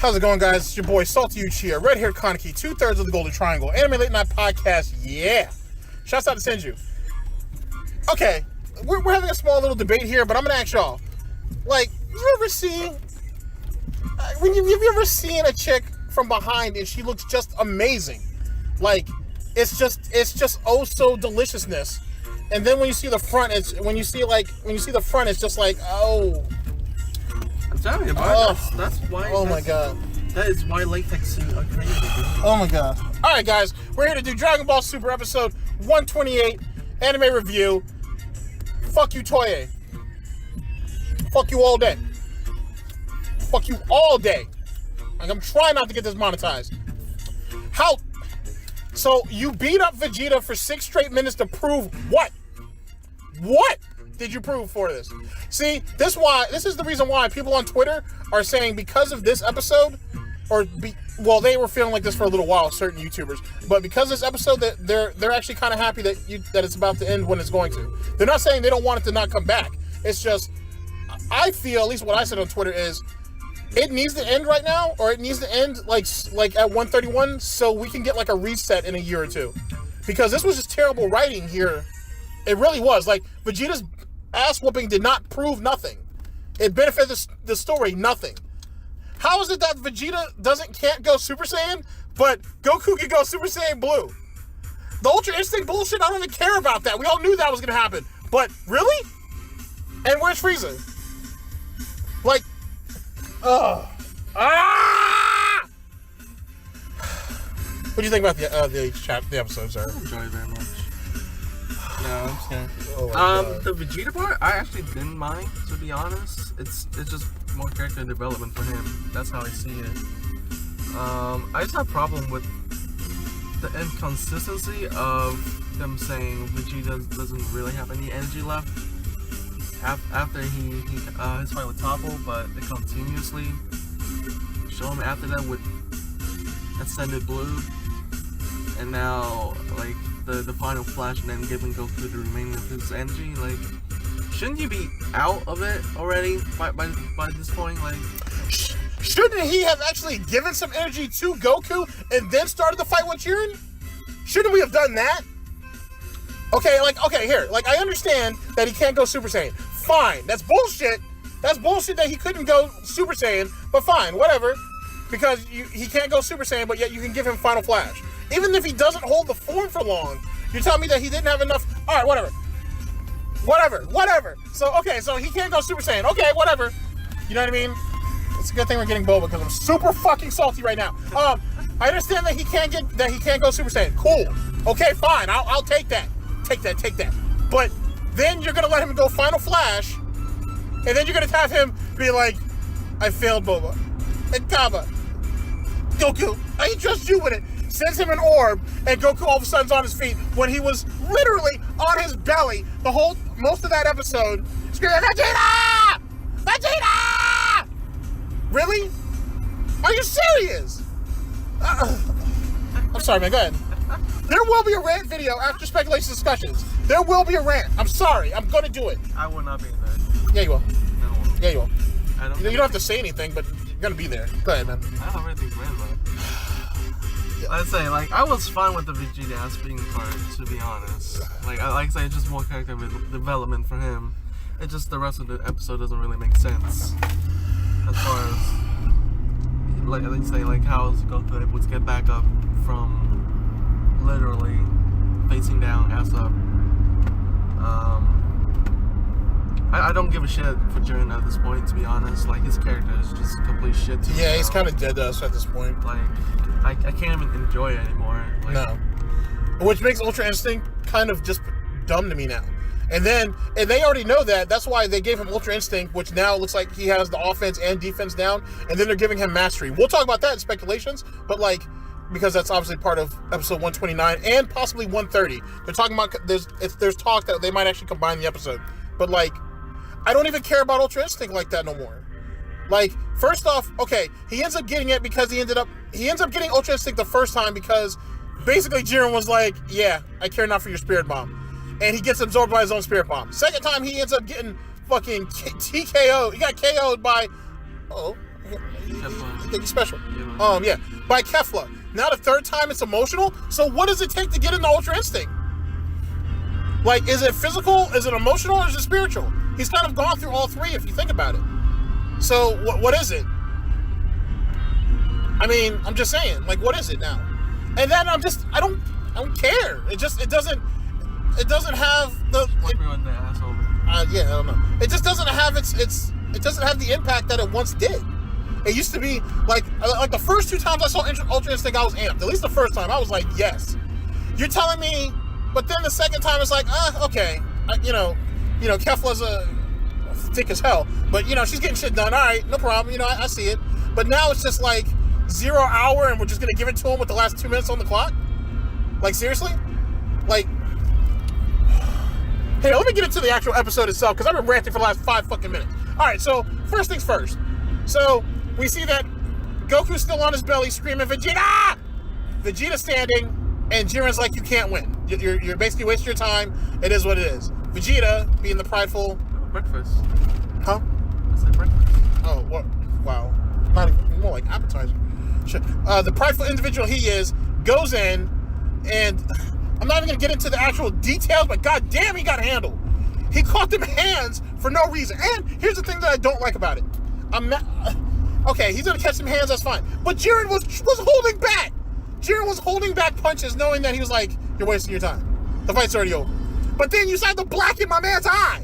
How's it going, guys? It's your boy Salty Uchiha, red-haired Kaneki, 2/3 of the Golden Triangle, Anime Late Night Podcast, yeah! Shouts out to Senju. Okay, we're having a small little debate here, but I'm gonna ask y'all, like, you ever seen, have you ever seen a chick from behind and she looks just amazing? Like, it's just oh so deliciousness. And then when you see the front, it's just like, oh. I'm telling you, bro, that's why. Oh my god. That is why latex suits are crazy, dude. Oh my god. Alright guys, we're here to do Dragon Ball Super episode 128, anime review. Fuck you, Toye. Fuck you all day. Fuck you all day. Like, I'm trying not to get this monetized. How? So, you beat up Vegeta for 6 straight minutes to prove what? What did you prove for this? See, this is the reason why people on Twitter are saying because of this episode, well, they were feeling like this for a little while, certain YouTubers, but because of this episode, that they're actually kind of happy that it's about to end when it's going to. They're not saying they don't want it to not come back. It's just, I feel, at least what I said on Twitter is, it needs to end right now, or it needs to end like at 131, so we can get like a reset in a year or two. Because this was just terrible writing here. It really was. Like, Vegeta's ass whooping did not prove nothing. It benefited the story nothing. How is it that Vegeta can't go Super Saiyan, but Goku can go Super Saiyan Blue? The Ultra Instinct bullshit, I don't even care about that. We all knew that was going to happen. But, really? And where's Frieza? Like, what do you think about the episode, sir? I enjoy it very much. No, I'm scared. Oh the Vegeta part, I actually didn't mind, to be honest. It's just more character development for him. That's how I see it. I just have a problem with the inconsistency of them saying Vegeta doesn't really have any energy left after his fight with Topple, but they continuously show him after that with Ascended Blue, and now like the final flash, and then giving Goku the remaining of his energy. Like, shouldn't you be out of it already by this point? Like, shouldn't he have actually given some energy to Goku and then started the fight with Jiren? Shouldn't we have done that? Okay, here. Like, I understand that he can't go Super Saiyan. Fine, that's bullshit. That's bullshit that he couldn't go Super Saiyan, but fine, whatever. Because he can't go Super Saiyan, but yet you can give him Final Flash. Even if he doesn't hold the form for long, you're telling me that he didn't have enough. Alright, whatever. So he can't go Super Saiyan. Okay, whatever. You know what I mean? It's a good thing we're getting Boba because I'm super fucking salty right now. I understand that he can't go Super Saiyan. Cool. Okay, fine. I'll take that. Take that. But then you're gonna let him go Final Flash, and then you're gonna have him be like, I failed Boba. And Kaba, Goku, I trust you with it. Sends him an orb, and Goku all of a sudden's on his feet when he was literally on his belly most of that episode, screaming, Vegeta! Vegeta! Really? Are you serious? I'm sorry, man. Go ahead. There will be a rant video after speculation discussions. There will be a rant. I'm sorry. I'm going to do it. I will not be there. Yeah, you will. No. Yeah, you will. You don't have to say anything, but you're going to be there. Go ahead, man. I don't have anything planned, though. I'd say, like, I was fine with the Vegeta ass being part, to be honest. Like I say, it's just more character development for him. It's just the rest of the episode doesn't really make sense. As far as, like, they say, like, how is Goku able to get back up from literally facing down, ass up. I don't give a shit for Jiren at this point, to be honest. Like, his character is just complete shit to me. Yeah, he's kind of dead to us at this point. Like, I can't even enjoy it anymore. Like, no. Which makes Ultra Instinct kind of just dumb to me now. And they already know that. That's why they gave him Ultra Instinct, which now looks like he has the offense and defense down. And then they're giving him Mastery. We'll talk about that in speculations, but like, because that's obviously part of episode 129 and possibly 130. They're talking about, there's talk that they might actually combine the episode. But like, I don't even care about Ultra Instinct like that no more. Like, first off, okay, he ends up getting it because he ends up getting Ultra Instinct the first time because basically Jiren was like, yeah, I care not for your Spirit Bomb. And he gets absorbed by his own Spirit Bomb. Second time, he ends up getting fucking TKO. He got KO'd by, think he's special. Yeah. By Kefla. Now the third time it's emotional. So what does it take to get into Ultra Instinct? Like, is it physical? Is it emotional? Or is it spiritual? He's kind of gone through all three if you think about it. So what is it? I mean, I'm just saying, like, what is it now? And then I don't care. It doesn't have the. Yeah, I don't know. It just doesn't have it doesn't have the impact that it once did. It used to be like the first two times I saw Ultra Instinct, I was amped. At least the first time, I was like, yes. You're telling me, but then the second time it's like, okay, Kefla's thick as hell, but she's getting shit done. All right, no problem. I see it. But now it's just like 0 hour, and we're just gonna give it to him with the last 2 minutes on the clock. Like, seriously? Like, hey, let me get into the actual episode itself, because I've been ranting for the last 5 fucking minutes. All right, so first things first. So we see that Goku's still on his belly screaming, Vegeta! Vegeta's standing, and Jiren's like, you can't win. You're basically wasting your time. It is what it is. Vegeta, being the prideful... Breakfast. Huh? I said breakfast. Oh, what? Wow. Not even, more like appetizer. Shit. The prideful individual he is goes in, and I'm not even going to get into the actual details, but goddamn, he got handled. He caught them hands for no reason. And here's the thing that I don't like about it. Okay, he's going to catch some hands, that's fine. But Jiren was holding back. Jiren was holding back punches, knowing that he was like, you're wasting your time. The fight's already over. But then you decided to blacken my man's eye.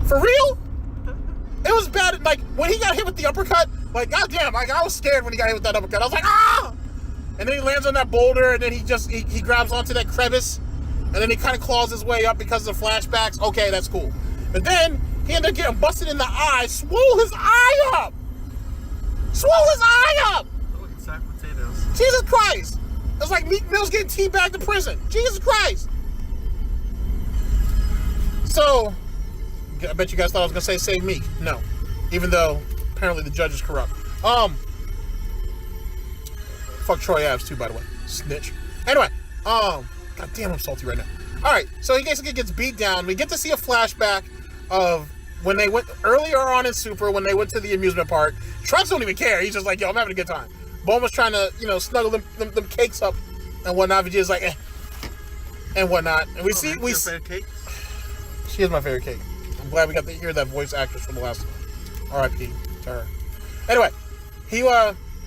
For real? It was bad. Like, when he got hit with the uppercut, like, goddamn, like, I was scared when he got hit with that uppercut. I was like, ah! And then he lands on that boulder, and then he grabs onto that crevice, and then he kind of claws his way up because of the flashbacks. Okay, that's cool. But then he ended up getting busted in the eye, swole his eye up! Swole his eye up! Look at sack potatoes. Jesus Christ! It's like Meek Mill's getting teabagged to prison. Jesus Christ! So, I bet you guys thought I was going to say save Meek. No. Even though, apparently the judge is corrupt. Fuck Troy Ave too, by the way. Snitch. Anyway, god damn, I'm salty right now. Alright, so he basically gets beat down. We get to see a flashback of when they went earlier on in Super, when they went to the amusement park. Trunks don't even care. He's just like, yo, I'm having a good time. Bulma's trying to, snuggle them cakes up and whatnot. Vegeta's like, and whatnot. And we see... Your favorite cake? She is my favorite cake. I'm glad we got to hear that voice actress from the last one. R.I.P. to her. Anyway,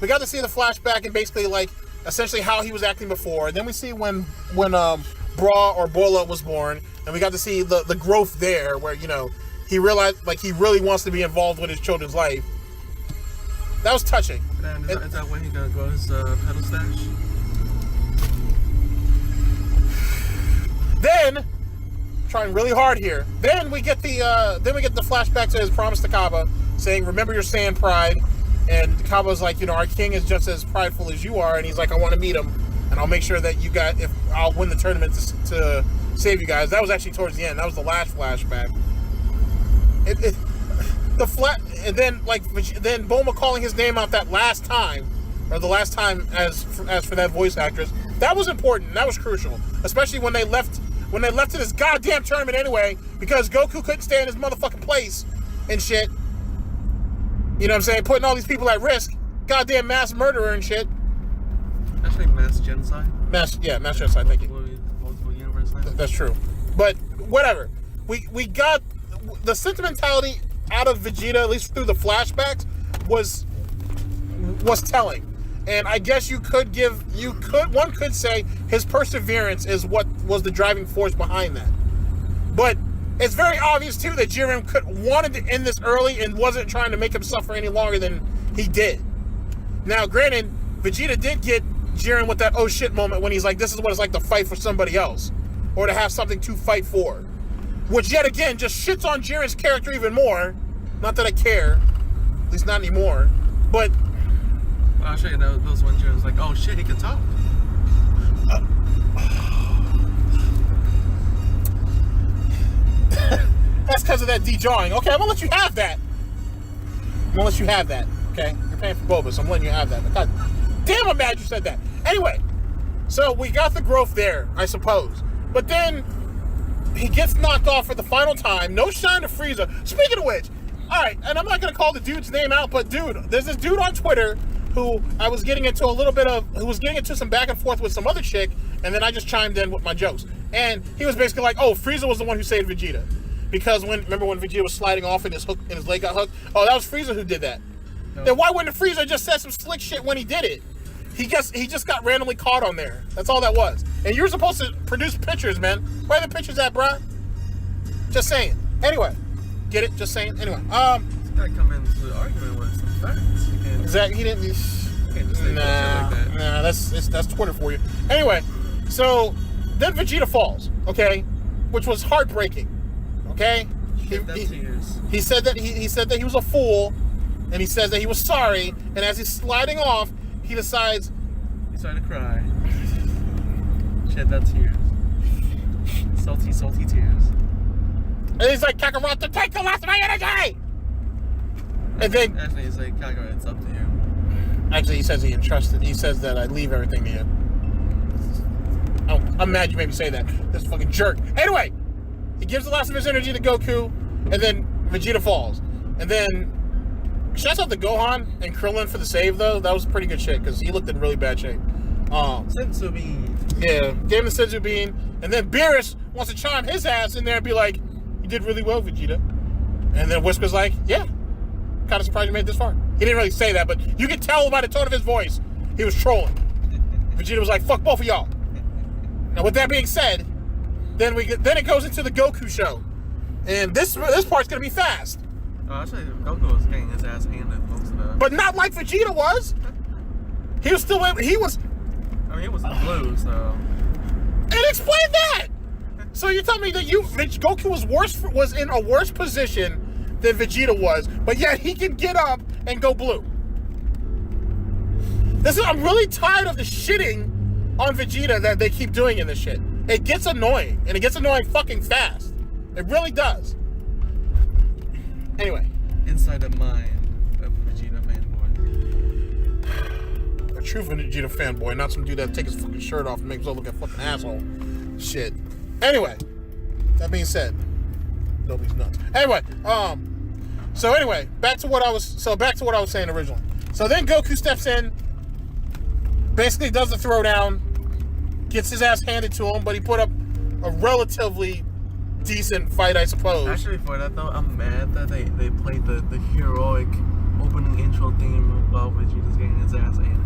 we got to see the flashback and basically, like, essentially how he was acting before. And then we see when Bra or Bola was born, and we got to see the growth there, where, he realized, like, he really wants to be involved with his children's life. That was touching. And is that when he gonna grow his pedal stash? Then, trying really hard here. Then we get the flashback to his promise to Kaba, saying, "Remember your Saiyan pride." And Kaba's like, our king is just as prideful as you are, and he's like, I want to meet him, and I'll make sure that if I'll win the tournament to save you guys. That was actually towards the end. That was the last flashback. And then Bulma calling his name out that last time, or the last time as for that voice actress, that was important. That was crucial, especially when they left to this goddamn tournament anyway, because Goku couldn't stay in his motherfucking place and shit. You know what I'm saying? Putting all these people at risk. Goddamn mass murderer and shit. Actually, mass genocide. Mass genocide. Thank you. Multiple universe. That's true. But whatever. We got the sentimentality out of Vegeta, at least through the flashbacks, was telling. And I guess one could say his perseverance is what was the driving force behind that. But it's very obvious too that Jiren wanted to end this early and wasn't trying to make him suffer any longer than he did. Now, granted, Vegeta did get Jiren with that oh shit moment when he's like, this is what it's like to fight for somebody else, or to have something to fight for. Which yet again just shits on Jiren's character even more. Not that I care, at least not anymore. But I'll show you those ones Jiren's like, oh shit, he can talk. That's because of that de-jawing. Okay, I'm gonna let you have that. Okay, you're paying for boba, so I'm letting you have that. But God damn, I'm mad you said that. Anyway, so we got the growth there, I suppose. But then he gets knocked off for the final time. No shine to Frieza. Speaking of which, all right, and I'm not gonna call the dude's name out, but dude, there's this dude on Twitter who I was getting into who was getting into some back and forth with some other chick, and then I just chimed in with my jokes. And he was basically like, oh, Frieza was the one who saved Vegeta. Because remember when Vegeta was sliding off and his leg got hooked? Oh, that was Frieza who did that. No. Then why wouldn't Frieza just said some slick shit when he did it? He just got randomly caught on there. That's all that was. And you're supposed to produce pictures, man. Where are the pictures at, bruh? Just saying. Anyway. Get it? Just saying. Anyway. This guy come into the argument with some facts. Exactly. He didn't. You can't just say nah, like that. Nah, that's Twitter for you. Anyway, so then Vegeta falls, okay, which was heartbreaking. Okay. He said that he was a fool, and he says that he was sorry. And as he's sliding off, he decides. He started to cry. Shed that tears. Salty, salty tears. And he's like, Kakarot, take the last of my energy! And then... Actually, he's like, Kakarot, it's up to you. Actually, he says he says that I leave everything to you. Oh, I'm mad you made me say that. This fucking jerk. Anyway, he gives the last of his energy to Goku, and then Vegeta falls. And then... Shouts out to Gohan and Krillin for the save, though. That was pretty good shit, because he looked in really bad shape. Senzu Bean. Yeah, gave him the Senzu Bean. And then Beerus wants to chime his ass in there and be like, you did really well, Vegeta. And then Whisper's like, yeah, kind of surprised you made it this far. He didn't really say that, but you could tell by the tone of his voice, he was trolling. Vegeta was like, fuck both of y'all. Now, with that being said, then it goes into the Goku show. And this part's going to be fast. Actually, Goku was getting his ass handed most of that. But not like Vegeta was. He was still, he was... I mean, he was in blue, so... And explain that! So you tell me that Goku was in a worse position than Vegeta was, but yet he can get up and go blue. I'm really tired of the shitting on Vegeta that they keep doing in this shit. It gets annoying, and it gets annoying fucking fast. It really does. Anyway. Inside the mind of Vegeta fanboy. A true Vegeta fanboy, not some dude that take his fucking shirt off and makes himself look like a fucking asshole. Shit. Anyway, that being said, nobody's nuts. Anyway, back to what I was saying originally. So then Goku steps in, basically does the throwdown, gets his ass handed to him, but he put up a relatively decent fight, I suppose. Actually, for that though, I'm mad that they played the heroic opening intro theme about Vegeta's getting his ass handed.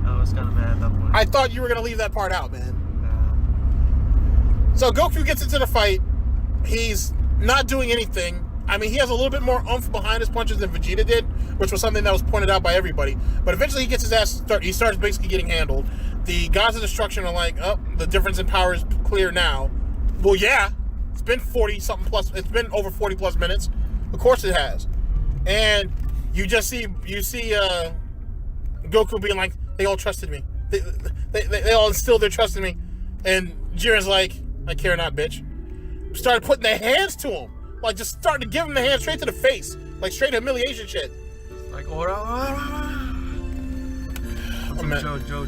I was kind of mad at that point. I thought you were gonna leave that part out, man. So Goku gets into the fight. He's not doing anything. I mean, he has a little bit more oomph behind his punches than Vegeta did, which was something that was pointed out by everybody. But eventually he gets his ass he starts basically getting handled. The Gods of Destruction are like, oh, the difference in power is clear now. Well, yeah. It's been 40-something plus. It's been over 40 plus minutes. Of course it has. And you see Goku being like, they all trusted me. They all instilled their trust in me. And Jiren's like, I care not, bitch. Started putting their hands to him. Like, just starting to give him the hand straight to the face. Like, straight humiliation shit. Like, some JoJo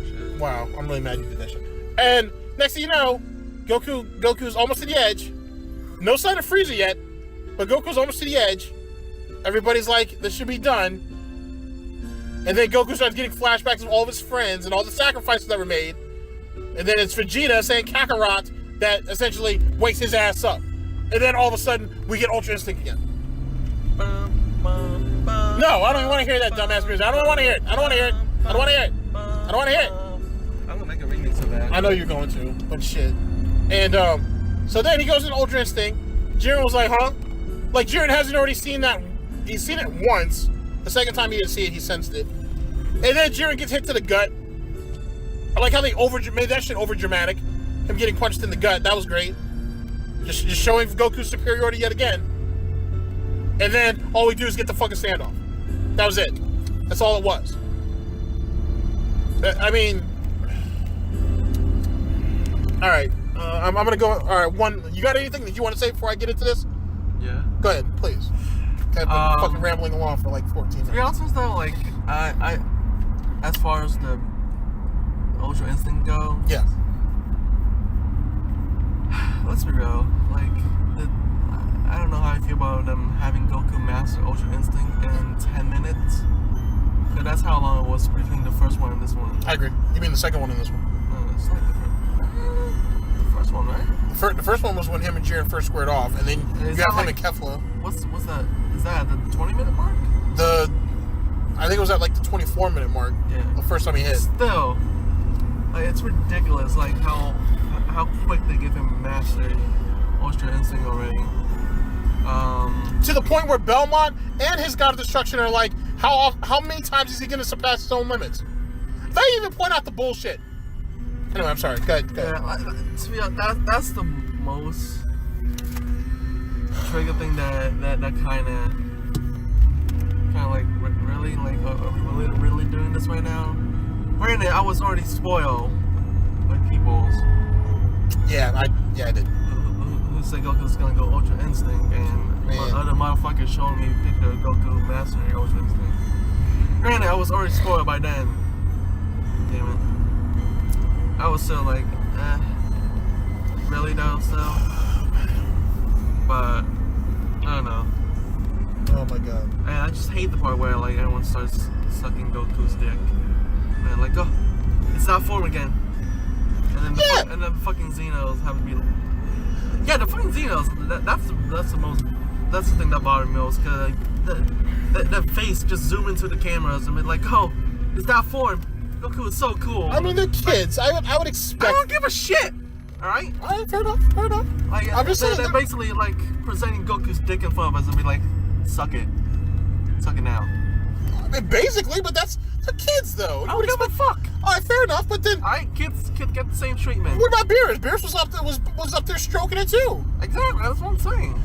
shit. Wow, I'm really mad you did that shit. And next thing you know, Goku's almost to the edge. No sign of Frieza yet, but Goku's almost to the edge. Everybody's like, this should be done. And then Goku starts getting flashbacks of all of his friends and all the sacrifices that were made. And then it's Vegeta saying Kakarot that essentially wakes his ass up. And then all of a sudden, we get Ultra Instinct again. No, I don't even want to hear that dumbass music. I don't want to hear it. I don't want to hear it. I don't want to hear it. I don't want to hear it. I'm going to make a remix of that. I know you're going to, but shit. And so then he goes into Ultra Instinct. Jiren was like, huh? Like, Jiren hasn't already seen that. He's seen it once. The second time he didn't see it, he sensed it. And then Jiren gets hit to the gut. I like how they made that shit over dramatic. Him getting punched in the gut. That was great. Just showing Goku's superiority yet again. And then all we do is get the fucking standoff. That was it. That's all it was. I mean, all right. I'm gonna go. All right, you got anything that you want to say before I get into this? Yeah. Go ahead, please. I've been fucking rambling along for like 14 minutes. To be honest though, like I as far as the Ultra Instinct go, yeah. Let's be real. Like I don't know how I feel about them having Goku master Ultra Instinct in 10 minutes. Because that's how long it was between the first one and this one. I agree. You mean the second one and this one? No, it's like the first one, right? The first one was when him and Jiren first squared off, and then you got him and Kefla. What's that? Is that at the 20-minute mark? I think it was at like the 24-minute mark. Yeah. The first time he hit. Still, like, it's ridiculous, like how quick they give him mastered Ultra Instinct already. To the point where Belmont and his God of Destruction are like, how many times is he going to surpass his own limits? They even point out the bullshit. Anyway, I'm sorry. Go ahead. Yeah, to be honest, that's the most trigger thing that kind of like really like are we really doing this right now? Granted, I was already spoiled by people's. Yeah, I did. Who said Goku's gonna go Ultra Instinct, and other motherfuckers showing me a picture of Goku mastering Ultra Instinct. Granted, I was already spoiled by then. Damn it. I was still like, really though, still. But I don't know. Oh my god. And I just hate the part where like everyone starts sucking Goku's dick. And like, oh, it's that form again. And then and then fucking Xenos have to be. Yeah, the fucking Xenos. That's the thing that bothered me most. Cause like, that face just zoom into the cameras and be like, oh, it's that form. Goku is so cool. I mean, they're kids. I would expect. I don't give a shit. All right. All right, fair enough. Like, I'm just saying they're basically like presenting Goku's dick in front of us and be like, suck it now. I mean, basically, but that's the kids, though. I don't give a fuck. All right, fair enough. But then, all right, kids get the same treatment. What about Beerus? Beerus was up there stroking it too. Exactly. That's what I'm saying.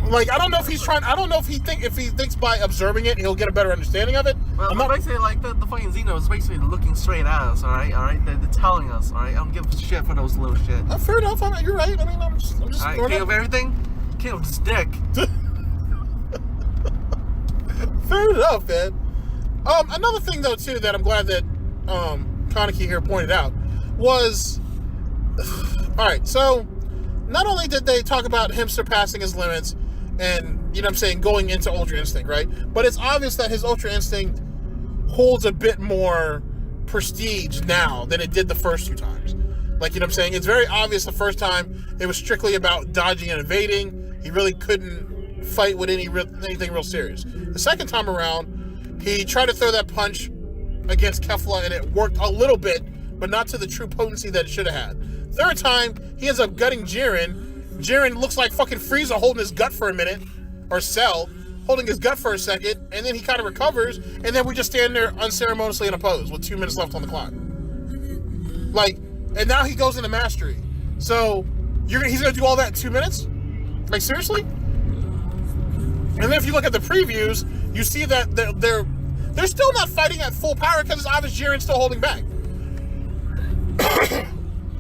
Like, I don't know if he's trying. I don't know if he thinks by observing it he'll get a better understanding of it. Well, basically, like the fucking Xeno is basically looking straight at us. All right. They're telling us. All right. I don't give a shit for those little shit. Fair enough. You're right. I mean, I'm just. All right. King of everything. King of his dick. Fair enough, man. Another thing though too that I'm glad that Kaneki here pointed out was, all right. So not only did they talk about him surpassing his limits and, you know what I'm saying, going into Ultra Instinct, right? But it's obvious that his Ultra Instinct holds a bit more prestige now than it did the first two times. Like, you know what I'm saying? It's very obvious the first time it was strictly about dodging and evading. He really couldn't fight with anything real serious. The second time around, he tried to throw that punch against Kefla and it worked a little bit, but not to the true potency that it should have had. Third time, he ends up gutting Jiren. Jiren looks like fucking Frieza holding his gut for a minute, or Cell, holding his gut for a second, and then he kind of recovers, and then we just stand there unceremoniously in a pose with 2 minutes left on the clock. Like, and now he goes into mastery. So, he's gonna do all that in 2 minutes? Like, seriously? And then if you look at the previews, you see that they're still not fighting at full power because it's obvious Jiren's still holding back.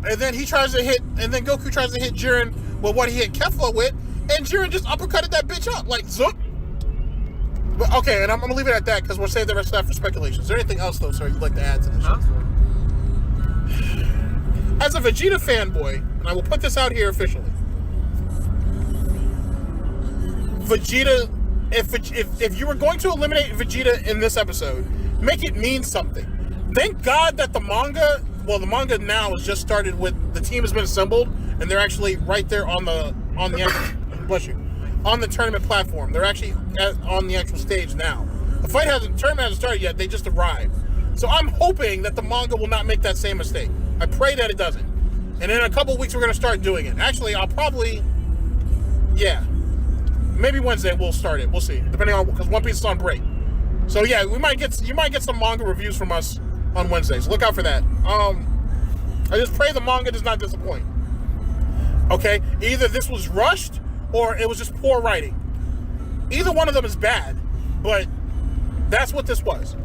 And then he tries to hit, and then Goku tries to hit Jiren with what he hit Kefla with, and Jiren just uppercutted that bitch up, like, zoop. But, okay, and I'm gonna leave it at that because we'll save the rest of that for speculation. Is there anything else, though, sir, you'd like to add to this? As a Vegeta fanboy, and I will put this out here officially, Vegeta, if you were going to eliminate Vegeta in this episode, make it mean something. Thank God that the manga now has just started with, the team has been assembled, and they're actually right there on the bless you, on the tournament platform. They're actually on the actual stage now. The tournament hasn't started yet, they just arrived. So I'm hoping that the manga will not make that same mistake. I pray that it doesn't. And in a couple weeks, we're going to start doing it. Actually, maybe Wednesday we'll start it. We'll see, depending on, because One Piece is on break. So yeah, you might get some manga reviews from us on Wednesdays. Look out for that. I just pray the manga does not disappoint. Okay, either this was rushed or it was just poor writing. Either one of them is bad, but that's what this was.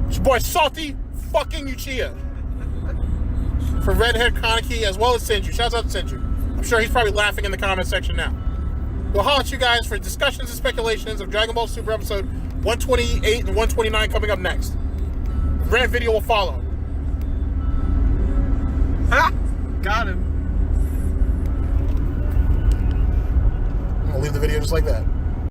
It's your boy Salty fucking Uchiha for Redhead Kaneki as well as Senju. Shouts out to Senju. I'm sure he's probably laughing in the comment section now. We'll holler at you guys for discussions and speculations of Dragon Ball Super episode 128 and 129 coming up next. Rant video will follow. Ha! Got him. the video just like that.